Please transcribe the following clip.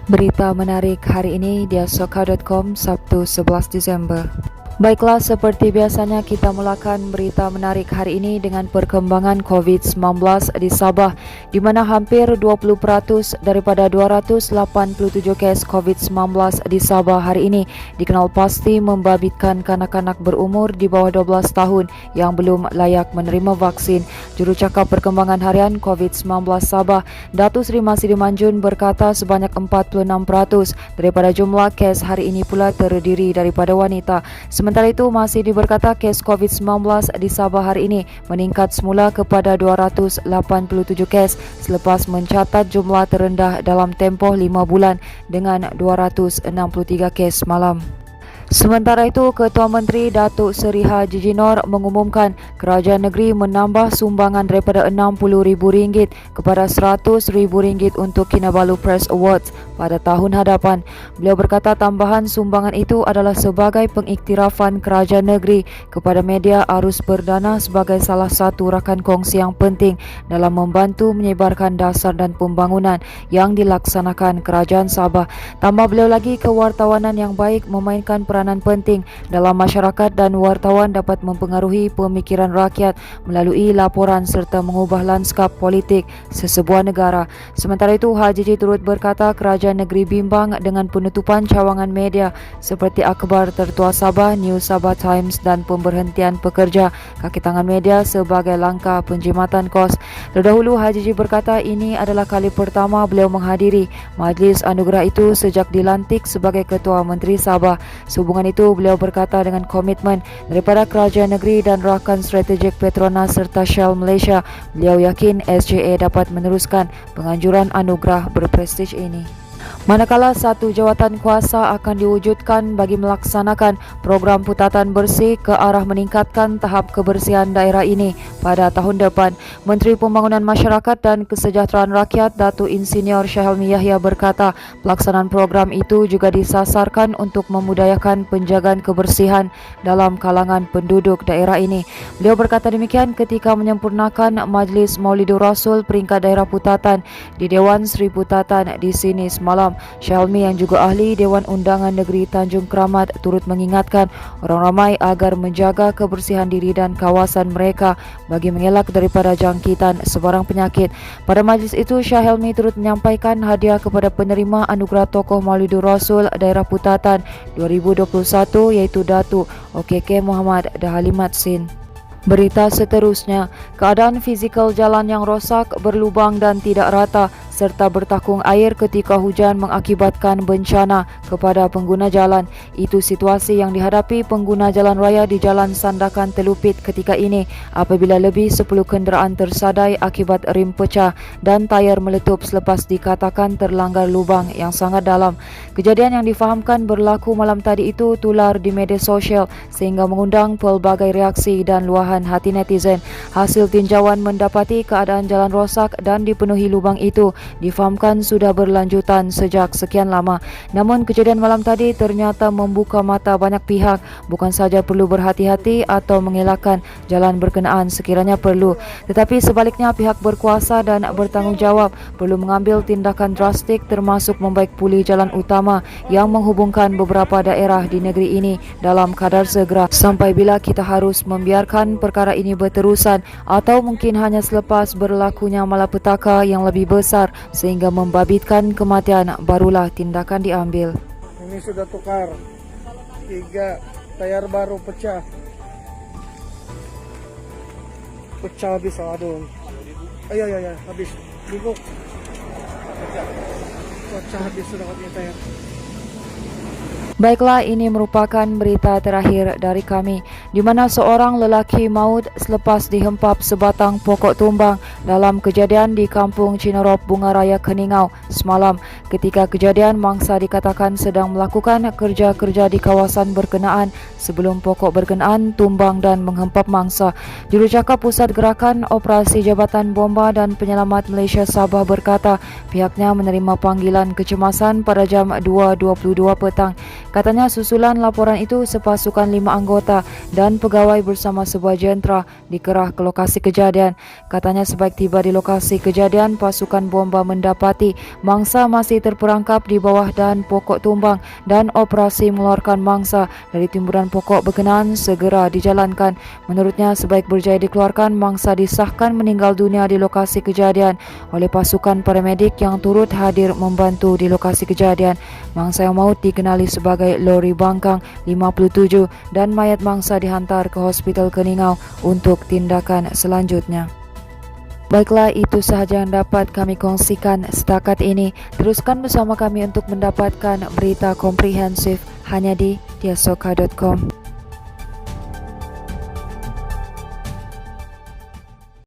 Berita menarik hari ini di asoka.com Sabtu 11 Desember. Baiklah, seperti biasanya kita mulakan berita menarik hari ini dengan perkembangan COVID-19 di Sabah, di mana hampir 20% daripada 287 kes COVID-19 di Sabah hari ini dikenal pasti membabitkan kanak-kanak berumur di bawah 12 tahun yang belum layak menerima vaksin. Jurucakap perkembangan harian COVID-19 Sabah, Datuk Seri Masidi Manjun berkata sebanyak 46% daripada jumlah kes hari ini pula terdiri daripada wanita. Sementara itu, masih berkata kes COVID-19 di Sabah hari ini meningkat semula kepada 287 kes selepas mencatat jumlah terendah dalam tempoh 5 bulan dengan 263 kes malam. Sementara itu, Ketua Menteri Datuk Seri Haji Jinor mengumumkan kerajaan negeri menambah sumbangan daripada RM60,000 kepada RM100,000 untuk Kinabalu Press Awards pada tahun hadapan. Beliau berkata tambahan sumbangan itu adalah sebagai pengiktirafan kerajaan negeri kepada media arus perdana sebagai salah satu rakan kongsi yang penting dalam membantu menyebarkan dasar dan pembangunan yang dilaksanakan kerajaan Sabah. Tambah beliau lagi, kewartawanan yang baik memainkan peranan penting dalam masyarakat dan wartawan dapat mempengaruhi pemikiran rakyat melalui laporan serta mengubah lanskap politik sesebuah negara. Sementara itu, Haji Ji turut berkata kerajaan negeri bimbang dengan penutupan cawangan media seperti Akhbar Tertua Sabah, News Sabah Times dan pemberhentian pekerja kaki tangan media sebagai langkah penjimatan kos. Terdahulu, Haji Ji berkata ini adalah kali pertama beliau menghadiri majlis anugerah itu sejak dilantik sebagai Ketua Menteri Sabah. Sehubungan itu, beliau berkata dengan komitmen daripada kerajaan negeri dan rakan strategik Petronas serta Shell Malaysia, beliau yakin SJA dapat meneruskan penganjuran anugerah berprestij ini. Manakala satu jawatan kuasa akan diwujudkan bagi melaksanakan program putatan bersih ke arah meningkatkan tahap kebersihan daerah ini pada tahun depan, Menteri Pembangunan Masyarakat dan Kesejahteraan Rakyat Datuk Insinyur Syahelmi Yahya berkata pelaksanaan program itu juga disasarkan untuk memudayakan penjagaan kebersihan dalam kalangan penduduk daerah ini. Beliau berkata demikian ketika menyempurnakan Majlis Maulidur Rasul peringkat daerah putatan di Dewan Seri Putatan di sini semalam. Syahelmi yang juga ahli Dewan Undangan Negeri Tanjung Keramat turut mengingatkan orang ramai agar menjaga kebersihan diri dan kawasan mereka bagi mengelak daripada jangkitan sebarang penyakit. Pada majlis itu, Syahelmi turut menyampaikan hadiah kepada penerima anugerah tokoh Maulidur Rasul daerah putatan 2021 iaitu Datuk OKK Muhammad Dahalimat Sin. Berita seterusnya, keadaan fizikal jalan yang rosak, berlubang dan tidak rata serta bertakung air ketika hujan mengakibatkan bencana kepada pengguna jalan. Itu situasi yang dihadapi pengguna jalan raya di Jalan Sandakan Telupit ketika ini apabila lebih 10 kenderaan tersadai akibat rim pecah dan tayar meletup selepas dikatakan terlanggar lubang yang sangat dalam. Kejadian yang difahamkan berlaku malam tadi itu tular di media sosial sehingga mengundang pelbagai reaksi dan luahan hati netizen. Hasil tinjauan mendapati keadaan jalan rosak dan dipenuhi lubang itu difahamkan sudah berlanjutan sejak sekian lama. Namun kejadian malam tadi ternyata membuka mata banyak pihak, bukan saja perlu berhati-hati atau mengelakkan jalan berkenaan sekiranya perlu, tetapi sebaliknya pihak berkuasa dan bertanggungjawab perlu mengambil tindakan drastik termasuk membaik pulih jalan utama yang menghubungkan beberapa daerah di negeri ini dalam kadar segera. Sampai bila kita harus membiarkan perkara ini berterusan atau mungkin hanya selepas berlakunya malapetaka yang lebih besar sehingga membabitkan kematian, barulah tindakan diambil. Ini sudah tukar 3 tayar baru pecah habis. Aduh, ayah habis bungkuk pecah habis sudah punya tayar. Baiklah, ini merupakan berita terakhir dari kami, di mana seorang lelaki maut selepas dihempap sebatang pokok tumbang dalam kejadian di Kampung Cinerop Bunga Raya Keningau semalam. Ketika kejadian, mangsa dikatakan sedang melakukan kerja-kerja di kawasan berkenaan sebelum pokok berkenaan tumbang dan menghempap mangsa. Jurucakap Pusat Gerakan Operasi Jabatan Bomba dan Penyelamat Malaysia Sabah berkata pihaknya menerima panggilan kecemasan pada jam 2.22 petang. Katanya susulan laporan itu sepasukan 5 anggota dan pegawai bersama sebuah jentera dikerah ke lokasi kejadian. Katanya sebaik tiba di lokasi kejadian, pasukan bomba mendapati mangsa masih terperangkap di bawah dahan pokok tumbang dan operasi mengeluarkan mangsa dari timbunan pokok berkenaan segera dijalankan. Menurutnya, sebaik berjaya dikeluarkan, mangsa disahkan meninggal dunia di lokasi kejadian oleh pasukan paramedik yang turut hadir membantu di lokasi kejadian. Mangsa yang maut dikenali sebagai Lori Bangkang 57 dan mayat mangsa dihantar ke Hospital Keningau untuk tindakan selanjutnya. Baiklah, itu sahaja yang dapat kami kongsikan setakat ini. Teruskan bersama kami untuk mendapatkan berita komprehensif hanya di diasoka.com.